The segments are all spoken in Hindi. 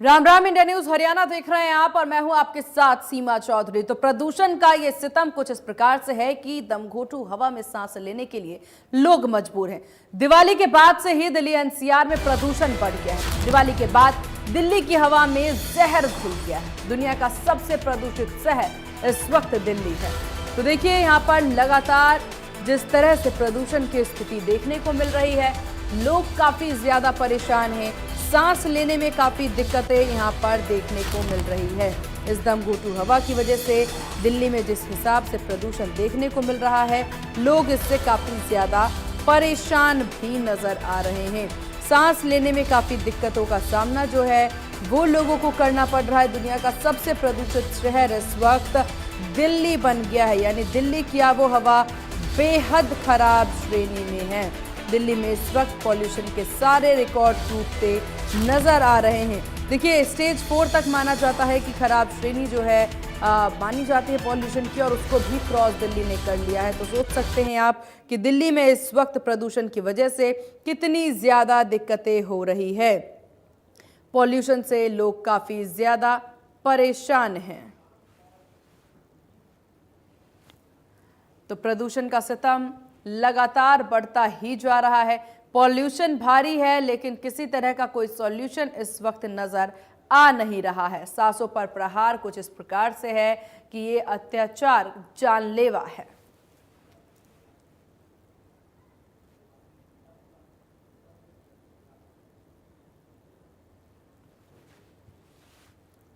राम राम, इंडिया न्यूज हरियाणा देख रहे हैं आप और मैं हूं आपके साथ सीमा चौधरी। तो प्रदूषण का ये सितम कुछ इस प्रकार से है कि दमघोंटू हवा में सांस लेने के लिए लोग मजबूर हैं। दिवाली के बाद से ही दिल्ली एनसीआर में प्रदूषण बढ़ गया है। दिवाली के बाद दिल्ली की हवा में जहर घुल गया है। दुनिया का सबसे प्रदूषित शहर इस वक्त दिल्ली है। तो देखिए यहाँ पर लगातार जिस तरह से प्रदूषण की स्थिति देखने को मिल रही है, लोग काफी ज्यादा परेशान हैं। सांस लेने में काफी दिक्कतें यहां पर देखने को मिल रही है। इस दमघोंटू हवा की वजह से दिल्ली में जिस हिसाब से प्रदूषण देखने को मिल रहा है, लोग इससे काफी ज्यादा परेशान भी नजर आ रहे हैं। सांस लेने में काफी दिक्कतों का सामना जो है वो लोगों को करना पड़ रहा है। दुनिया का सबसे प्रदूषित शहर इस वक्त दिल्ली बन गया है, यानी दिल्ली की आबोहवा बेहद खराब श्रेणी में है। दिल्ली में इस वक्त पॉल्यूशन के सारे रिकॉर्ड टूटते नजर आ रहे हैं। देखिए स्टेज 4 तक माना जाता है कि खराब श्रेणी जो है मानी जाती है पॉल्यूशन की, और उसको भी क्रॉस दिल्ली ने कर लिया है। तो सोच सकते हैं आप कि दिल्ली में इस वक्त प्रदूषण की वजह से कितनी ज्यादा दिक्कतें हो रही है। पॉल्यूशन से लोग काफी ज्यादा परेशान हैं। तो प्रदूषण का सितम लगातार बढ़ता ही जा रहा है। पॉल्यूशन भारी है, लेकिन किसी तरह का कोई सॉल्यूशन इस वक्त नजर आ नहीं रहा है। सांसों पर प्रहार कुछ इस प्रकार से है कि ये अत्याचार जानलेवा है।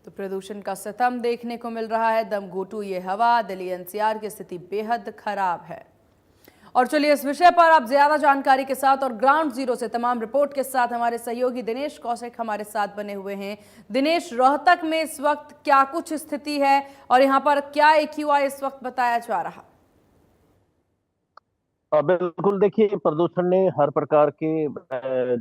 तो प्रदूषण का सितम देखने को मिल रहा है। दमघोंटू ये हवा, दिल्ली एनसीआर की स्थिति बेहद खराब है। और चलिए इस विषय पर आप ज्यादा जानकारी के साथ और ग्राउंड जीरो से तमाम रिपोर्ट के साथ हमारे सहयोगी दिनेश कौशिक हमारे साथ बने हुए हैं। दिनेश, रोहतक में इस वक्त क्या कुछ स्थिति है और यहाँ पर क्या एक्यूआई इस वक्त बताया जा रहा? बिल्कुल, देखिए प्रदूषण ने हर प्रकार के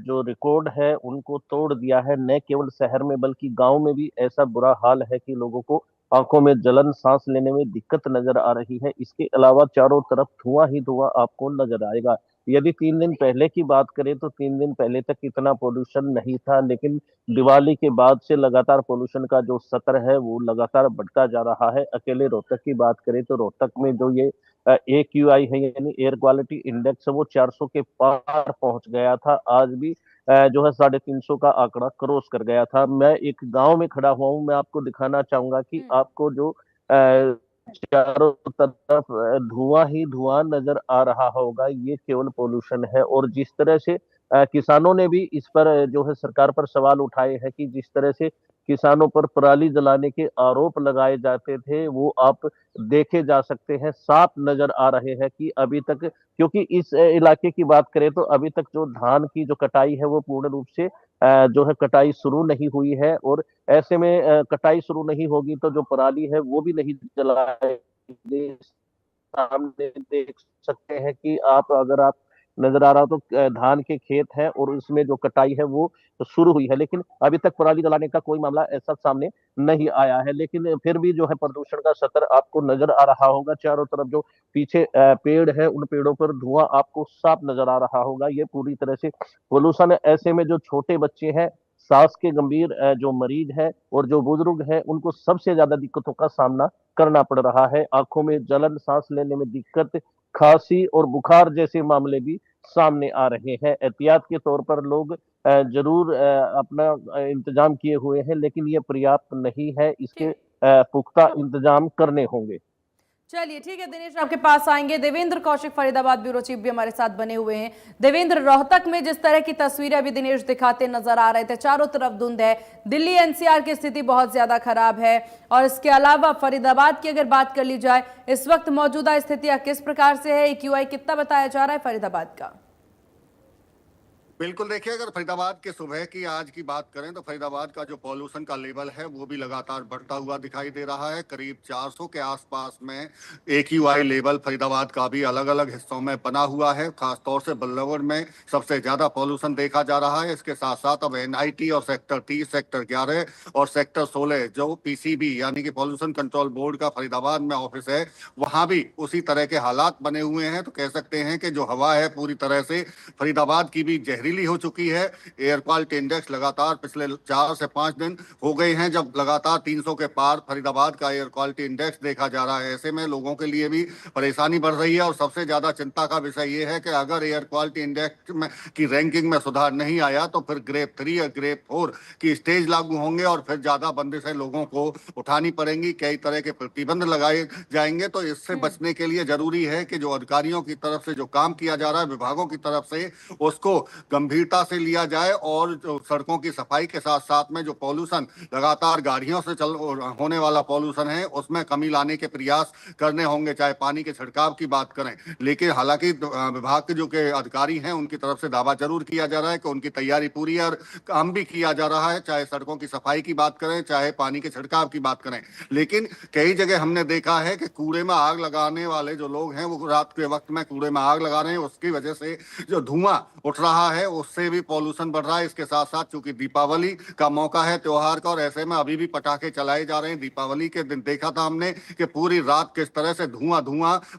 जो रिकॉर्ड है उनको तोड़ दिया है। न केवल शहर में बल्कि गांव में भी ऐसा बुरा हाल है कि लोगों को आंखों में जलन, सांस लेने में दिक्कत नजर आ रही है। इसके अलावा चारों तरफ धुआं ही धुआं आपको नजर आएगा। यदि 3 दिन पहले की बात करें तो 3 दिन पहले तक इतना पोल्यूशन नहीं था, लेकिन दिवाली के बाद से लगातार पोल्यूशन का जो स्तर है वो लगातार बढ़ता जा रहा है। अकेले रोहतक की बात करें तो रोहतक में जो ये AQI है यानी एयर क्वालिटी इंडेक्स है वो 400 के पार पहुंच गया था। आज भी जो है 350 का आंकड़ा क्रॉस कर गया था। मैं एक गांव में खड़ा हुआ हूं, मैं आपको दिखाना चाहूंगा कि आपको जो चारों तरफ धुआं ही धुआं नजर आ रहा होगा, ये केवल पोल्यूशन है। और जिस तरह से किसानों ने भी इस पर जो है सरकार पर सवाल उठाए हैं कि जिस तरह से किसानों पर पराली जलाने के आरोप लगाए जाते थे वो आप देखे जा सकते हैं। साफ नजर आ रहे हैं कि अभी तक, क्योंकि इस इलाके की बात करें तो अभी तक जो धान की जो कटाई है वो पूर्ण रूप से जो है कटाई शुरू नहीं हुई है। और ऐसे में कटाई शुरू नहीं होगी तो जो पराली है वो भी नहीं जलाएंगे। सामने देख सकते हैं कि आप, अगर आप नजर आ रहा हो तो धान के खेत है और उसमें जो कटाई है वो शुरू हुई है, लेकिन अभी तक पराली जलाने का कोई मामला ऐसा सामने नहीं आया है। लेकिन फिर भी जो है प्रदूषण का स्तर आपको नजर आ रहा होगा। चारों तरफ जो पीछे पेड़ है उन पेड़ों पर धुआं आपको साफ नजर आ रहा होगा। ये पूरी तरह से पोल्यूशन है। ऐसे में जो छोटे बच्चे हैं, सांस के गंभीर जो मरीज है और जो बुजुर्ग है, उनको सबसे ज्यादा दिक्कतों का सामना करना पड़ रहा है। आंखों में जलन, सांस लेने में दिक्कत, खांसी और बुखार जैसे मामले भी सामने आ रहे हैं। एहतियात के तौर पर लोग जरूर अपना इंतजाम किए हुए हैं, लेकिन ये पर्याप्त नहीं है। इसके पुख्ता इंतजाम करने होंगे। चलिए ठीक है दिनेश, आपके पास आएंगे। देवेंद्र कौशिक फरीदाबाद ब्यूरो चीफ भी हमारे साथ बने हुए हैं। देवेंद्र, रोहतक में जिस तरह की तस्वीरें अभी दिनेश दिखाते नजर आ रहे थे, चारों तरफ धुंध है, दिल्ली एनसीआर की स्थिति बहुत ज्यादा खराब है, और इसके अलावा फरीदाबाद की अगर बात कर ली जाए, इस वक्त मौजूदा स्थितियां किस प्रकार से है? एक्यूआई कितना बताया जा रहा है फरीदाबाद का? बिल्कुल, देखिए अगर फरीदाबाद के सुबह की आज की बात करें तो फरीदाबाद का जो पॉल्यूशन का लेवल है वो भी लगातार बढ़ता हुआ दिखाई दे रहा है। करीब 400 के आसपास में AQI लेवल फरीदाबाद का भी अलग अलग हिस्सों में बना हुआ है। खासतौर से बल्लभगढ़ में सबसे ज्यादा पॉल्यूशन देखा जा रहा है। इसके साथ साथ अब NIT और सेक्टर 30, सेक्टर 11 और सेक्टर 16 जो PCB यानी कि पॉल्यूशन कंट्रोल बोर्ड का फरीदाबाद में ऑफिस है, वहां भी उसी तरह के हालात बने हुए हैं। तो कह सकते हैं कि जो हवा है पूरी तरह से फरीदाबाद की भी जहरीली तब्दीली हो चुकी है। एयर क्वालिटी इंडेक्स लगातार पिछले 4 से 5 दिन हो गए हैं जब लगातार 300 के पार फरीदाबाद का एयर क्वालिटी इंडेक्स देखा जा रहा है। ऐसे में लोगों के लिए भी परेशानी बढ़ रही है और सबसे ज्यादा चिंता का विषय ये है कि अगर एयर क्वालिटी इंडेक्स में की रैंकिंग में सुधार नहीं आया तो फिर ग्रेड 3 या ग्रेड 4 की स्टेज लागू होंगे और फिर ज्यादा बंदिशें लोगों को उठानी पड़ेंगी, कई तरह के प्रतिबंध लगाए जाएंगे। तो इससे बचने के लिए जरूरी है कि जो अधिकारियों की तरफ से जो काम किया जा रहा है विभागों की तरफ से, उसको गंभीरता से लिया जाए और जो सड़कों की सफाई के साथ साथ में जो पॉल्यूशन लगातार गाड़ियों से होने वाला पॉल्यूशन है उसमें कमी लाने के प्रयास करने होंगे, चाहे पानी के छिड़काव की बात करें। लेकिन हालांकि विभाग के जो के अधिकारी हैं उनकी तरफ से दावा जरूर किया जा रहा है कि उनकी तैयारी पूरी है और काम भी किया जा रहा है, चाहे सड़कों की सफाई की बात करें चाहे पानी के छिड़काव की बात करें। लेकिन कई जगह हमने देखा है कि कूड़े में आग लगाने वाले जो लोग हैं वो रात के वक्त में कूड़े में आग लगा रहे हैं, उसकी वजह से जो धुआं उठ रहा है उससे भी पॉल्यूशन बढ़ रहा है। इसके साथ साथ चूंकि दीपावली का मौका है त्योहार का और ऐसे में अभी भी पटाखे चलाए जा रहे हैं। दीपावली के दिन देखा था हमने कि पूरी रात किस तरह से धुआं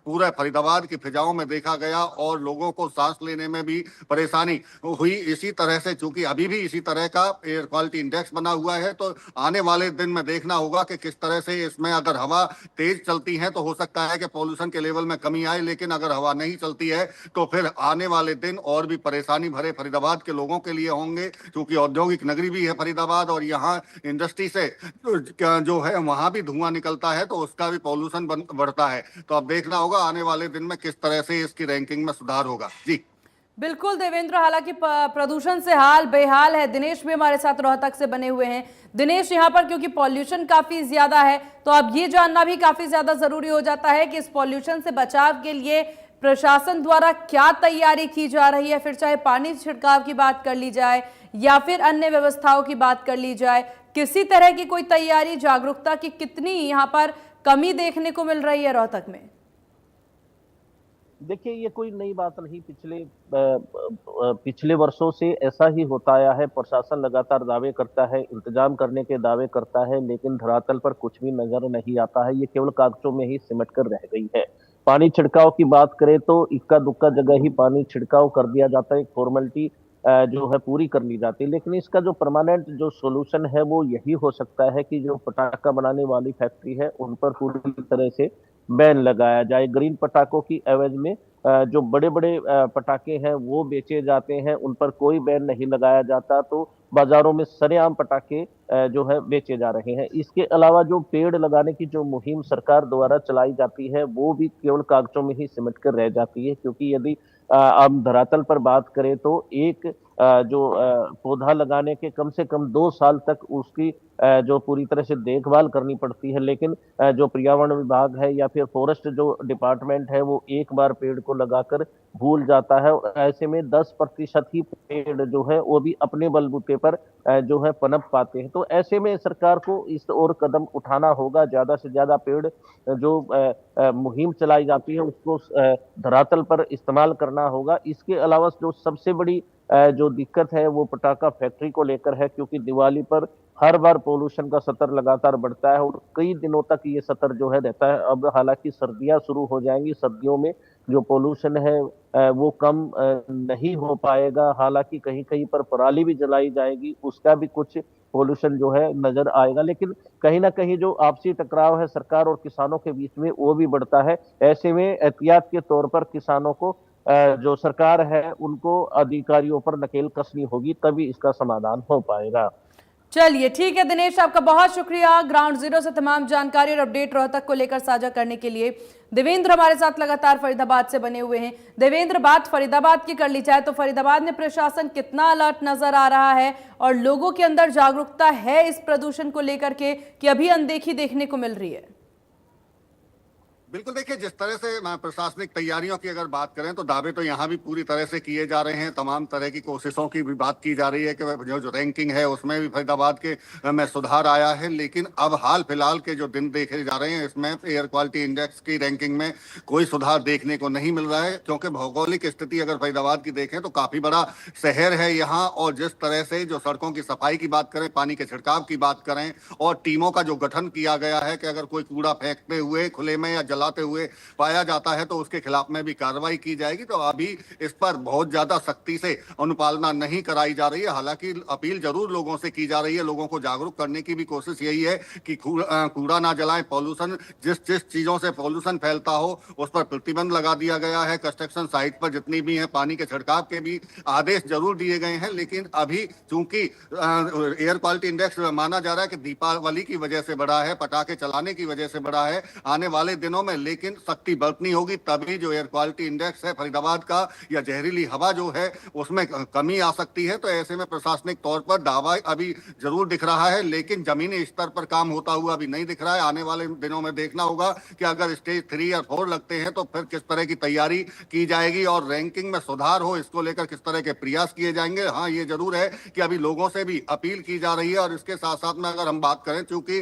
पूरे फरीदाबाद की फिजाओं में देखा गया और लोगों को सांस लेने में भी परेशानी हुई। इसी तरह से चूंकि अभी भी इसी तरह का एयर क्वालिटी इंडेक्स बना हुआ है तो आने वाले दिन में देखना होगा कि किस तरह से इसमें अगर हवा तेज चलती है तो हो सकता है कि पॉल्यूशन के लेवल में कमी आए, लेकिन अगर हवा नहीं चलती है तो फिर आने वाले दिन और भी परेशानी भरे फरीदाबाद के लोगों के लिए होंगे। क्योंकि औद्योगिक नगरी भी है फरीदाबाद और यहाँ इंडस्ट्री से जो है वहां भी धुआं निकलता है तो उसका भी पॉल्यूशन बढ़ता है। तो अब देखना होगा आने वाले दिन में किस तरह से इसकी रैंकिंग में सुधार होगा। जी बिल्कुल देवेंद्र, हालांकि प्रदूषण से हाल बेहाल है। दिनेश भी हमारे साथ रोहतक से बने हुए हैं। दिनेश, यहाँ पर क्योंकि पॉल्यूशन काफी ज्यादा है तो अब ये जानना भी काफी ज्यादा जरूरी हो जाता है कि इस पॉल्यूशन से बचाव के लिए प्रशासन द्वारा क्या तैयारी की जा रही है, फिर चाहे पानी छिड़काव की बात कर ली जाए या फिर अन्य व्यवस्थाओं की बात कर ली जाए, किसी तरह की कोई तैयारी, जागरूकता की कितनी यहाँ पर कमी देखने को मिल रही है रोहतक में? देखिए, ये कोई नई बात नहीं, पिछले वर्षों से ऐसा ही होता आया है। प्रशासन लगातार दावे करता है, इंतजाम करने के दावे करता है, लेकिन धरातल पर कुछ भी नजर नहीं आता है। ये केवल कागजों में ही सिमट कर रह गई है। पानी छिड़काव की बात करें तो इक्का दुक्का जगह ही पानी छिड़काव कर दिया जाता है, एक फॉर्मेलिटी जो है पूरी कर ली जाती है। लेकिन इसका जो परमानेंट जो सोल्यूशन है वो यही हो सकता है कि जो पटाखा बनाने वाली फैक्ट्री है उन पर पूरी तरह से बैन लगाया जाए। ग्रीन पटाखों की एवज में जो बड़े बड़े पटाखे हैं वो बेचे जाते हैं, उन पर कोई बैन नहीं लगाया जाता, तो बाजारों में सरेआम पटाखे जो है बेचे जा रहे हैं। इसके अलावा जो पेड़ लगाने की जो मुहिम सरकार द्वारा चलाई जाती है वो भी केवल कागजों में ही सिमट कर रह जाती है। क्योंकि यदि हम धरातल पर बात करें तो एक जो पौधा लगाने के कम से कम 2 साल तक उसकी जो पूरी तरह से देखभाल करनी पड़ती है। लेकिन जो पर्यावरण विभाग है या फिर फॉरेस्ट जो डिपार्टमेंट है वो एक बार पेड़ को लगाकर भूल जाता है। ऐसे में 10% ही पेड़ जो है वो भी अपने बलबूते पर जो है पनप पाते हैं। तो ऐसे में सरकार को इस ओर कदम उठाना होगा, ज्यादा से ज्यादा पेड़ जो मुहिम चलाई जाती है उसको धरातल पर इस्तेमाल करना होगा। इसके अलावा जो सबसे बड़ी जो दिक्कत है वो पटाखा फैक्ट्री को लेकर है, क्योंकि दिवाली पर हर बार पोल्यूशन का स्तर लगातार बढ़ता है और कई दिनों तक ये स्तर जो है रहता है। अब हालांकि सर्दियां शुरू हो जाएंगी, सर्दियों में जो पोल्यूशन है वो कम नहीं हो पाएगा। हालांकि कहीं कहीं पर पराली भी जलाई जाएगी, उसका भी कुछ पोल्यूशन जो है नजर आएगा। लेकिन कहीं ना कहीं जो आपसी टकराव है सरकार और किसानों के बीच में वो भी बढ़ता है। ऐसे में एहतियात के तौर पर किसानों को जो सरकार है उनको अधिकारियों पर नकेल कसनी होगी, तभी इसका समाधान हो पाएगा। चलिए ठीक है दिनेश, आपका बहुत शुक्रिया ग्राउंड जीरो से तमाम जानकारी और अपडेट रोहतक को लेकर साझा करने के लिए। देवेंद्र हमारे साथ लगातार फरीदाबाद से बने हुए हैं। देवेंद्र, बात फरीदाबाद की कर ली जाए तो फरीदाबाद में प्रशासन कितना अलर्ट नजर आ रहा है और लोगों के अंदर जागरूकता है इस प्रदूषण को लेकर के कि अभी अनदेखी देखने को मिल रही है? बिल्कुल, देखिए जिस तरह से प्रशासनिक तैयारियों की अगर बात करें तो दावे तो यहाँ भी पूरी तरह से किए जा रहे हैं। तमाम तरह की कोशिशों की भी बात की जा रही है कि जो रैंकिंग है उसमें भी फरीदाबाद के में सुधार आया है। लेकिन अब हाल फिलहाल के जो दिन देखे जा रहे हैं इसमें एयर क्वालिटी इंडेक्स की रैंकिंग में कोई सुधार देखने को नहीं मिल रहा है। क्योंकि भौगोलिक स्थिति अगर फरीदाबाद की देखें तो काफी बड़ा शहर है यहाँ, और जिस तरह से जो सड़कों की सफाई की बात करें, पानी के छिड़काव की बात करें और टीमों का जो गठन किया गया है कि अगर कोई कूड़ा फेंकते हुए खुले में या फैलाते हुए पाया जाता है तो उसके खिलाफ में भी कार्रवाई की जाएगी। तो अभी इस पर बहुत ज्यादा सख्ती से अनुपालना नहीं कराई जा रही है। हालांकि अपील जरूर लोगों से की जा रही है, लोगों को जागरूक करने की भी कोशिश यही है कि कूड़ा ना जलाएं, पॉल्यूशन जिस जिस चीजों से पॉल्यूशन फैलता हो उस पर प्रतिबंध लगा दिया गया है। कंस्ट्रक्शन साइट पर जितनी भी है पानी के छिड़काव के भी आदेश जरूर दिए गए हैं, लेकिन अभी चूंकि एयर क्वालिटी इंडेक्स माना जा रहा है कि दीपावली की वजह से बढ़ा है, पटाखे चलाने की वजह से बढ़ा है, आने वाले दिनों में लेकिन सख्ती बरतनी होगी, तभी जो एयर क्वालिटी इंडेक्स है फरीदाबाद का या जहरीली हवा जो है उसमें कमी आ सकती है। तो ऐसे में प्रशासनिक तौर पर दावा अभी जरूर दिख रहा है, लेकिन जमीनी स्तर पर काम होता हुआ अभी नहीं दिख रहा है। आने वाले दिनों में देखना होगा कि अगर स्टेज 3 या 4 लगते हैं तो फिर किस तरह की तैयारी की जाएगी और रैंकिंग में सुधार हो इसको लेकर किस तरह के प्रयास किए जाएंगे। हाँ, ये जरूर है कि अभी लोगों से भी अपील की जा रही है। और इसके साथ साथ में अगर हम बात करें, चूंकि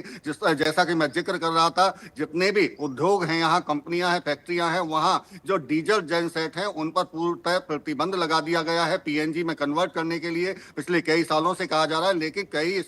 जैसा कि मैं जिक्र कर रहा था, जितने भी उद्योग हैं यहाँ, कंपनियां हैं, फैक्ट्रियां हैं, वहां जो डीजल जेनसेट हैं उन पर पूर्णतः प्रतिबंध लगा दिया गया है पीएनजी में कन्वर्ट करने के लिए। पिछले कई सालों से कहा जा रहा है, लेकिन कई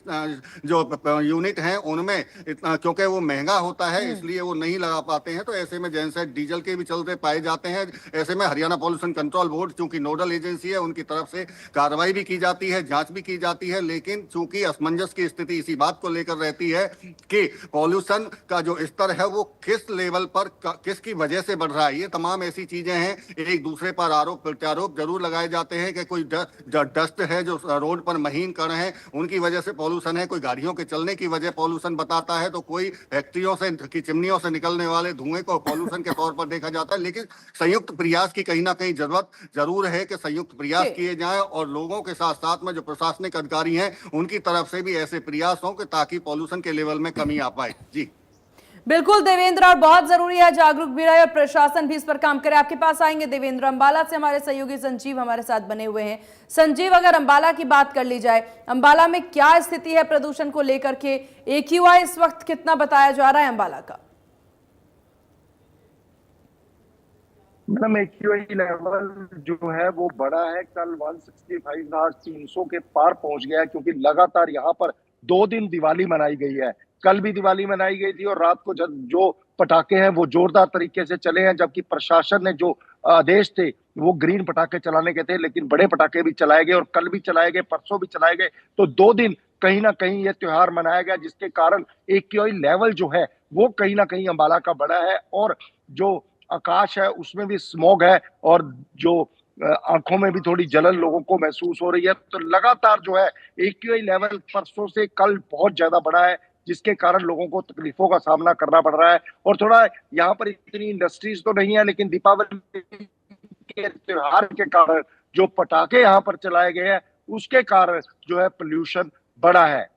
जो यूनिट हैं उनमें क्योंकि वो महंगा होता है इसलिए वो नहीं लगा पाते हैं। तो ऐसे में जेनसेट डीजल के भी चलते पाए जाते हैं। ऐसे में हरियाणा पॉल्यूशन कंट्रोल बोर्ड चूंकि नोडल एजेंसी है, उनकी तरफ से कार्रवाई भी की जाती है, जांच भी की जाती है, लेकिन चूंकि असमंजस की स्थिति इसी बात को लेकर रहती है कि पॉल्यूशन का जो स्तर है वो किस लेवल पर किसकी वजह से बढ़ रहा है। ये तमाम ऐसी चीजें हैं, एक दूसरे पर आरोप प्रत्यारोप जरूर लगाए जाते हैं कि कोई डस्ट है जो रोड पर महीन कण है उनकी वजह से पॉल्यूशन है, कोई गाड़ियों के चलने की वजह पॉल्यूशन बताता है, तो कोई फैक्ट्रियों से की चिमनियों से निकलने वाले धुएं को पॉल्यूशन के तौर पर देखा जाता है। लेकिन संयुक्त प्रयास की कहीं ना कहीं जरूरत जरूर है कि संयुक्त प्रयास किए जाएं और लोगों के साथ साथ में जो प्रशासनिक अधिकारी हैं उनकी तरफ से भी ऐसे प्रयास हों कि ताकि पॉल्यूशन के लेवल में कमी आ पाए। जी बिल्कुल देवेंद्र, और बहुत जरूरी है जागरूक भी रहे और प्रशासन भी इस पर काम करे। आपके पास आएंगे देवेंद्र। अंबाला से हमारे सहयोगी संजीव हमारे साथ बने हुए हैं। संजीव, अगर अंबाला की बात कर ली जाए, अंबाला में क्या स्थिति है प्रदूषण को लेकर के? AQI इस वक्त कितना बताया जा रहा है अंबाला का? मैडम, AQI लेवल जो है वो बड़ा है, कल 165,300 के पार पहुंच गया है, क्योंकि लगातार यहाँ पर 2 दिन दिवाली मनाई गई है। कल भी दिवाली मनाई गई थी और रात को जो पटाखे हैं वो जोरदार तरीके से चले हैं, जबकि प्रशासन ने जो आदेश थे वो ग्रीन पटाखे चलाने के थे, लेकिन बड़े पटाखे भी चलाए गए और कल भी चलाए गए, परसों भी चलाए गए। तो 2 दिन कहीं ना कहीं ये त्योहार मनाया गया, जिसके कारण AQI लेवल जो है वो कहीं ना कहीं अंबाला का बड़ा है और जो आकाश है उसमें भी स्मॉग है और जो आंखों में भी थोड़ी जलन लोगों को महसूस हो रही है। तो लगातार जो है AQI लेवल परसों से कल बहुत ज्यादा बढ़ा है, जिसके कारण लोगों को तकलीफों का सामना करना पड़ रहा है। और थोड़ा यहाँ पर इतनी इंडस्ट्रीज तो नहीं है, लेकिन दीपावली के त्योहार के कारण जो पटाखे यहाँ पर चलाए गए हैं उसके कारण जो है पोल्यूशन बढ़ा है।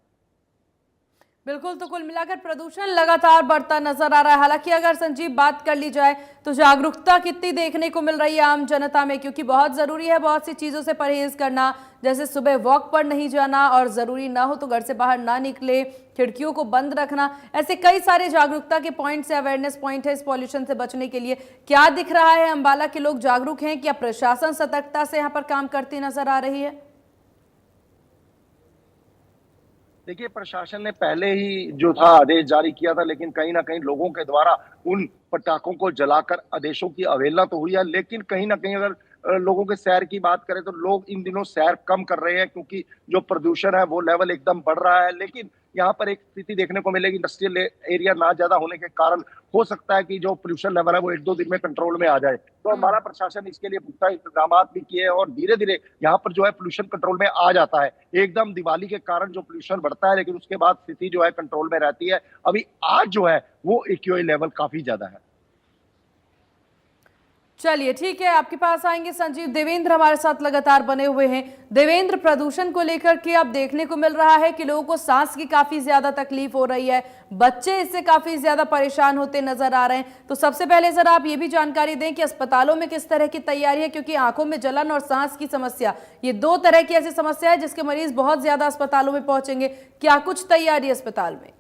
बिल्कुल, तो कुल मिलाकर प्रदूषण लगातार बढ़ता नजर आ रहा है। हालांकि अगर संजीव बात कर ली जाए तो जागरूकता कितनी देखने को मिल रही है आम जनता में, क्योंकि बहुत जरूरी है बहुत सी चीजों से परहेज करना, जैसे सुबह वॉक पर नहीं जाना और जरूरी ना हो तो घर से बाहर ना निकले, खिड़कियों को बंद रखना, ऐसे कई सारे जागरूकता के पॉइंट्स या अवेयरनेस पॉइंट है इस पॉल्यूशन से बचने के लिए। क्या दिख रहा है, अंबाला के लोग जागरूक हैं? क्या प्रशासन सतर्कता से यहाँ पर काम करती नजर आ रही है? देखिए, प्रशासन ने पहले ही जो था आदेश जारी किया था, लेकिन कहीं ना कहीं लोगों के द्वारा उन पटाखों को जलाकर आदेशों की अवहेलना तो हुई है। लेकिन कहीं ना कहीं अगर लोगों के सैर की बात करें तो लोग इन दिनों सैर कम कर रहे हैं, क्योंकि जो प्रदूषण है वो लेवल एकदम बढ़ रहा है। लेकिन यहाँ पर एक स्थिति देखने को मिलेगी, इंडस्ट्रियल एरिया ना ज्यादा होने के कारण हो सकता है कि जो पोल्यूशन लेवल है वो 1-2 दिन में कंट्रोल में आ जाए। तो हमारा प्रशासन इसके लिए पुख्ता इंतजाम भी किए हैं और धीरे धीरे यहाँ पर जो है पोल्यूशन कंट्रोल में आ जाता है। एकदम दिवाली के कारण जो पोल्यूशन बढ़ता है, लेकिन उसके बाद स्थिति जो है कंट्रोल में रहती है। अभी आज जो है वो AQI लेवल काफी ज्यादा है। चलिए ठीक है, आपके पास आएंगे संजीव। देवेंद्र हमारे साथ लगातार बने हुए हैं। देवेंद्र, प्रदूषण को लेकर के अब देखने को मिल रहा है कि लोगों को सांस की काफी ज्यादा तकलीफ हो रही है, बच्चे इससे काफी ज्यादा परेशान होते नजर आ रहे हैं। तो सबसे पहले जरा आप ये भी जानकारी दें कि अस्पतालों में किस तरह की तैयारी है, क्योंकि आंखों में जलन और सांस की समस्या, ये 2 तरह की ऐसी समस्या है जिसके मरीज बहुत ज्यादा अस्पतालों में पहुंचेंगे। क्या कुछ तैयारी अस्पताल में?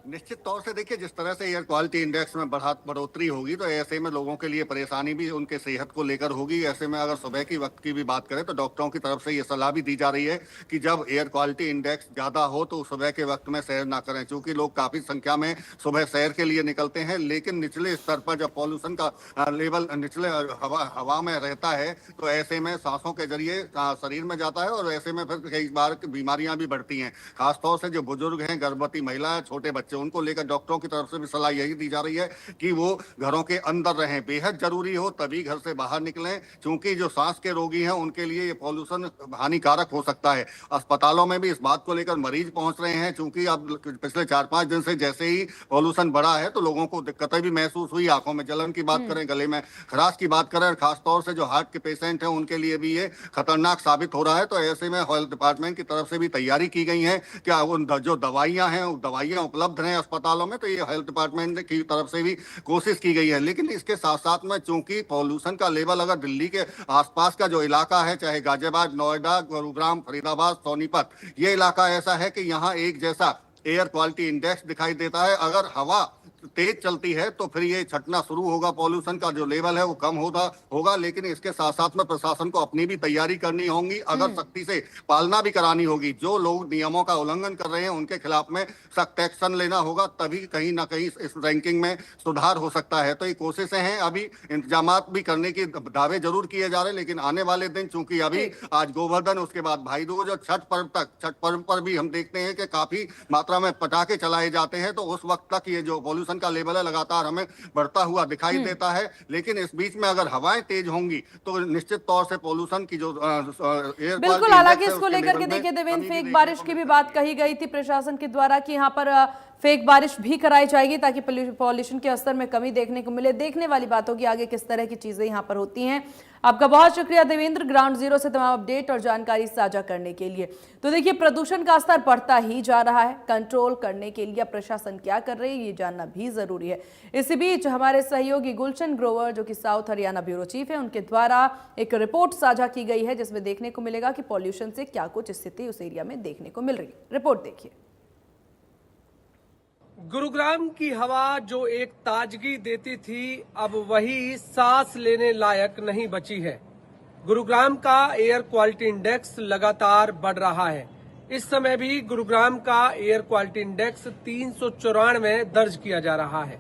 निश्चित तौर से देखिए, जिस तरह से एयर क्वालिटी इंडेक्स में बढ़ोतरी होगी तो ऐसे में लोगों के लिए परेशानी भी उनके सेहत को लेकर होगी। ऐसे में अगर सुबह की वक्त की भी बात करें तो डॉक्टरों की तरफ से ये सलाह भी दी जा रही है कि जब एयर क्वालिटी इंडेक्स ज्यादा हो तो सुबह के वक्त में सैर ना करें, क्योंकि लोग काफी संख्या में सुबह सैर के लिए निकलते हैं, लेकिन निचले स्तर पर जब पॉल्यूशन का लेवल निचले हवा में रहता है तो ऐसे में सांसों के जरिए शरीर में जाता है और ऐसे में फिर कई बार बीमारियां भी बढ़ती हैं। खासतौर से जो बुजुर्ग हैं, गर्भवती महिला, छोटे बच्चे, उनको लेकर डॉक्टरों की तरफ से भी सलाह यही दी जा रही है कि वो घरों के अंदर रहें। बेहद जरूरी हो तभी घर से बाहर निकलें, क्योंकि जो सांस के रोगी हैं उनके लिए ये पॉल्यूशन हानिकारक हो सकता है। अस्पतालों में भी इस बात को लेकर मरीज पहुंच रहे हैं, क्योंकि अब पिछले 4-5 दिन से जैसे ही पॉल्यूशन बढ़ा है तो लोगों को दिक्कतें भी महसूस हुई। आंखों में जलन की बात करें, गले में खराश की बात करें, खासतौर से जो हार्ट के पेशेंट हैं उनके लिए भी ये खतरनाक साबित हो रहा है। तो ऐसे में हेल्थ डिपार्टमेंट की तरफ से भी तैयारी की गई है कि उन जो दवाइयां हैं, दवाइयां उपलब्ध हैं अस्पतालों में, तो ये हेल्थ डिपार्टमेंट की तरफ से भी कोशिश की गई है। लेकिन इसके साथ साथ में चूंकि पॉल्यूशन का लेवल अगर दिल्ली के आसपास का जो इलाका है, चाहे गाजियाबाद, नोएडा, गुरुग्राम, फरीदाबाद, सोनीपत, ये इलाका ऐसा है कि यहाँ एक जैसा एयर क्वालिटी इंडेक्स दिखाई देता है। अगर हवा तेज चलती है तो फिर ये छटना शुरू होगा, पॉल्यूशन का जो लेवल है वो कम होगा। लेकिन इसके साथ साथ में प्रशासन को अपनी भी तैयारी करनी होगी, अगर सख्ती से पालना भी करानी होगी। जो लोग नियमों का उल्लंघन कर रहे हैं उनके खिलाफ में सख्त एक्शन लेना होगा, तभी कहीं ना कहीं इस रैंकिंग में सुधार हो सकता है। तो ये कोशिशें हैं, अभी इंतजाम भी करने की दावे जरूर किए जा रहे हैं, लेकिन आने वाले दिन चूंकि अभी आज गोवर्धन, उसके बाद भाई दूज और छठ पर्व पर भी हम देखते हैं कि काफी मात्रा में पटाखे चलाए जाते हैं, तो उस वक्त तक ये जो पॉल्यूशन का लेवल है लगातार हमें बढ़ता हुआ दिखाई देता है। लेकिन इस बीच में अगर हवाएं तेज होंगी तो निश्चित तौर से पॉल्यूशन की जो एयर बिल्कुल, हालांकि इसको लेकर के देखिए देवेंद्र, फेक बारिश की भी बात कही गई थी प्रशासन के द्वारा कि यहाँ पर फेक बारिश भी कराई जाएगी ताकि पॉल्यूशन के स्तर में कमी देखने को मिले। देखने वाली बात होगी आगे किस तरह की चीजें यहाँ पर होती हैं। आपका बहुत शुक्रिया देवेंद्र, ग्राउंड जीरो से तमाम अपडेट और जानकारी साझा करने के लिए। तो देखिए, प्रदूषण का स्तर बढ़ता ही जा रहा है, कंट्रोल करने के लिए प्रशासन क्या कर रही है ये जानना भी जरूरी है। इसी बीच हमारे सहयोगी गुलशन ग्रोवर, जो कि साउथ हरियाणा ब्यूरो चीफ है, उनके द्वारा एक रिपोर्ट साझा की गई है जिसमें देखने को मिलेगा कि पॉल्यूशन से क्या कुछ स्थिति उस एरिया में देखने को मिल रही है। रिपोर्ट देखिए। गुरुग्राम की हवा जो एक ताजगी देती थी, अब वही सांस लेने लायक नहीं बची है। गुरुग्राम का एयर क्वालिटी इंडेक्स लगातार बढ़ रहा है। इस समय भी गुरुग्राम का एयर क्वालिटी इंडेक्स 394 दर्ज किया जा रहा है।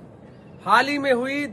हाल ही में हुई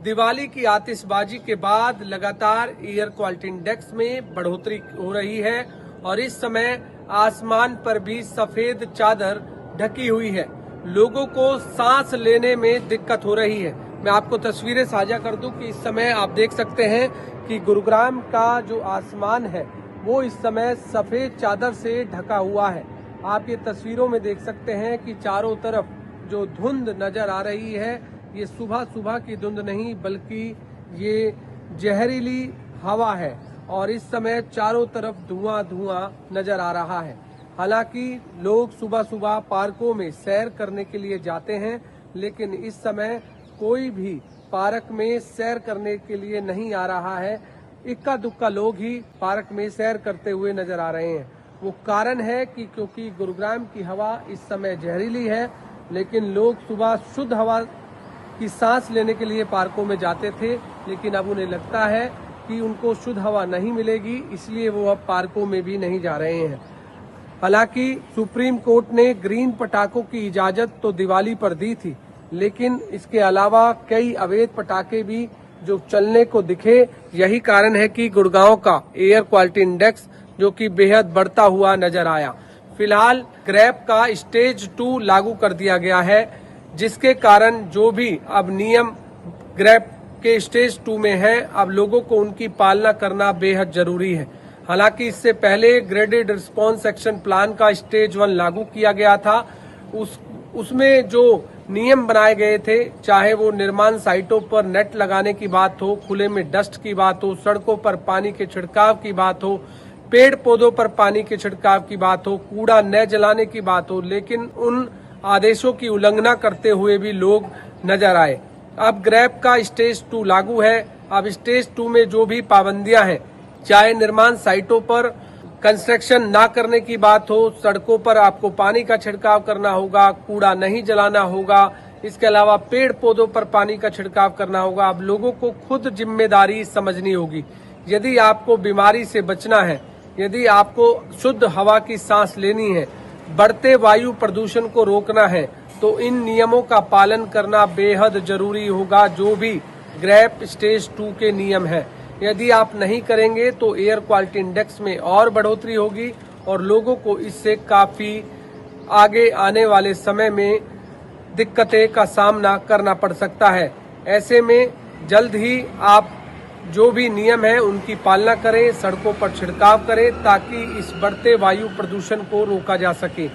दिवाली की आतिशबाजी के बाद लगातार एयर क्वालिटी इंडेक्स में बढ़ोतरी हो रही है और इस समय आसमान पर भी सफेद चादर ढकी हुई है। लोगों को सांस लेने में दिक्कत हो रही है। मैं आपको तस्वीरें साझा कर दूं कि इस समय आप देख सकते हैं कि गुरुग्राम का जो आसमान है वो इस समय सफेद चादर से ढका हुआ है। आप ये तस्वीरों में देख सकते हैं कि चारों तरफ जो धुंध नजर आ रही है, ये सुबह सुबह की धुंध नहीं बल्कि ये जहरीली हवा है और इस समय चारों तरफ धुआं धुआं नजर आ रहा है। हालांकि लोग सुबह सुबह पार्कों में सैर करने के लिए जाते हैं, लेकिन इस समय कोई भी पार्क में सैर करने के लिए नहीं आ रहा है। इक्का दुक्का लोग ही पार्क में सैर करते हुए नजर आ रहे हैं। वो कारण है कि क्योंकि गुरुग्राम की हवा इस समय जहरीली है, लेकिन लोग सुबह शुद्ध हवा की सांस लेने के लिए पार्कों में जाते थे, लेकिन अब उन्हें लगता है कि उनको शुद्ध हवा नहीं मिलेगी, इसलिए वो अब पार्कों में भी नहीं जा रहे हैं। हालांकि सुप्रीम कोर्ट ने ग्रीन पटाखों की इजाजत तो दिवाली पर दी थी, लेकिन इसके अलावा कई अवैध पटाखे भी जो चलने को दिखे। यही कारण है कि गुड़गांव का एयर क्वालिटी इंडेक्स जो कि बेहद बढ़ता हुआ नजर आया। फिलहाल ग्रैप का स्टेज 2 लागू कर दिया गया है, जिसके कारण जो भी अब नियम ग्रैप के स्टेज 2 में है, अब लोगों को उनकी पालना करना बेहद जरूरी है। हालांकि इससे पहले ग्रेडेड रिस्पांस एक्शन प्लान का स्टेज 1 लागू किया गया था। उसमें जो नियम बनाए गए थे, चाहे वो निर्माण साइटों पर नेट लगाने की बात हो, खुले में डस्ट की बात हो, सड़कों पर पानी के छिड़काव की बात हो, पेड़ पौधों पर पानी के छिड़काव की बात हो, कूड़ा न जलाने की बात हो, लेकिन उन आदेशों की उल्लंघना करते हुए भी लोग नजर आए। अब ग्रैप का स्टेज 2 लागू है। अब स्टेज 2 में जो भी पाबंदियां हैं, चाहे निर्माण साइटों पर कंस्ट्रक्शन ना करने की बात हो, सड़कों पर आपको पानी का छिड़काव करना होगा, कूड़ा नहीं जलाना होगा, इसके अलावा पेड़ पौधों पर पानी का छिड़काव करना होगा। अब लोगों को खुद जिम्मेदारी समझनी होगी। यदि आपको बीमारी से बचना है, यदि आपको शुद्ध हवा की सांस लेनी है, बढ़ते वायु प्रदूषण को रोकना है, तो इन नियमों का पालन करना बेहद जरूरी होगा, जो भी ग्रेप स्टेज 2 के नियम है। यदि आप नहीं करेंगे तो एयर क्वालिटी इंडेक्स में और बढ़ोतरी होगी और लोगों को इससे काफी आगे आने वाले समय में दिक्कतें का सामना करना पड़ सकता है। ऐसे में जल्द ही आप जो भी नियम है उनकी पालना करें, सड़कों पर छिड़काव करें, ताकि इस बढ़ते वायु प्रदूषण को रोका जा सके।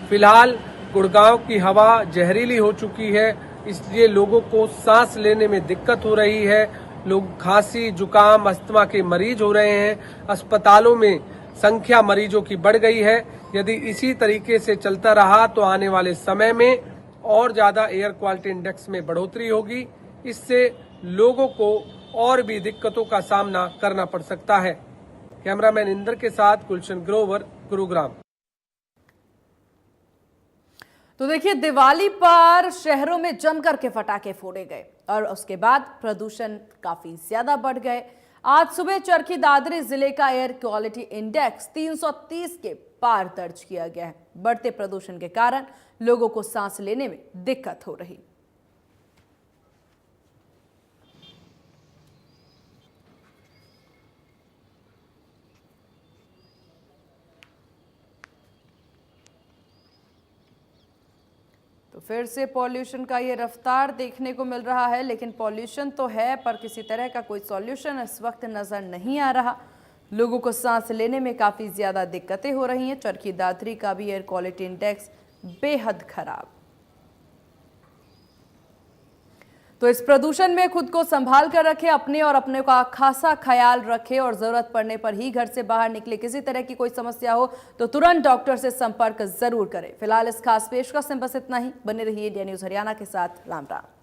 फिलहाल गुड़गांव की हवा जहरीली हो चुकी है, इसलिए लोगों को सांस लेने में दिक्कत हो रही है। लोग खांसी, जुकाम, अस्थमा के मरीज हो रहे हैं। अस्पतालों में संख्या मरीजों की बढ़ गई है। यदि इसी तरीके से चलता रहा तो आने वाले समय में और ज्यादा एयर क्वालिटी इंडेक्स में बढ़ोतरी होगी। इससे लोगों को और भी दिक्कतों का सामना करना पड़ सकता है। कैमरामैन इंदर के साथ गुलशन ग्रोवर, गुरुग्राम। तो देखिए, दिवाली पर शहरों में जमकर के पटाखे फोड़े गए और उसके बाद प्रदूषण काफी ज्यादा बढ़ गए। आज सुबह चरखी दादरी जिले का एयर क्वालिटी इंडेक्स 330 के पार दर्ज किया गया है। बढ़ते प्रदूषण के कारण लोगों को सांस लेने में दिक्कत हो रही। तो फिर से पॉल्यूशन का ये रफ्तार देखने को मिल रहा है, लेकिन पॉल्यूशन तो है पर किसी तरह का कोई सॉल्यूशन इस वक्त नजर नहीं आ रहा। लोगों को सांस लेने में काफी ज्यादा दिक्कतें हो रही हैं। चरखी दादरी का भी एयर क्वालिटी इंडेक्स बेहद खराब। तो इस प्रदूषण में खुद को संभाल कर रखें, अपने और अपने का खासा ख्याल रखें और जरूरत पड़ने पर ही घर से बाहर निकले। किसी तरह की कोई समस्या हो तो तुरंत डॉक्टर से संपर्क जरूर करें। फिलहाल इस खास पेशकश में बस इतना ही। बने रहिए इंडिया न्यूज हरियाणा के साथ। राम राम।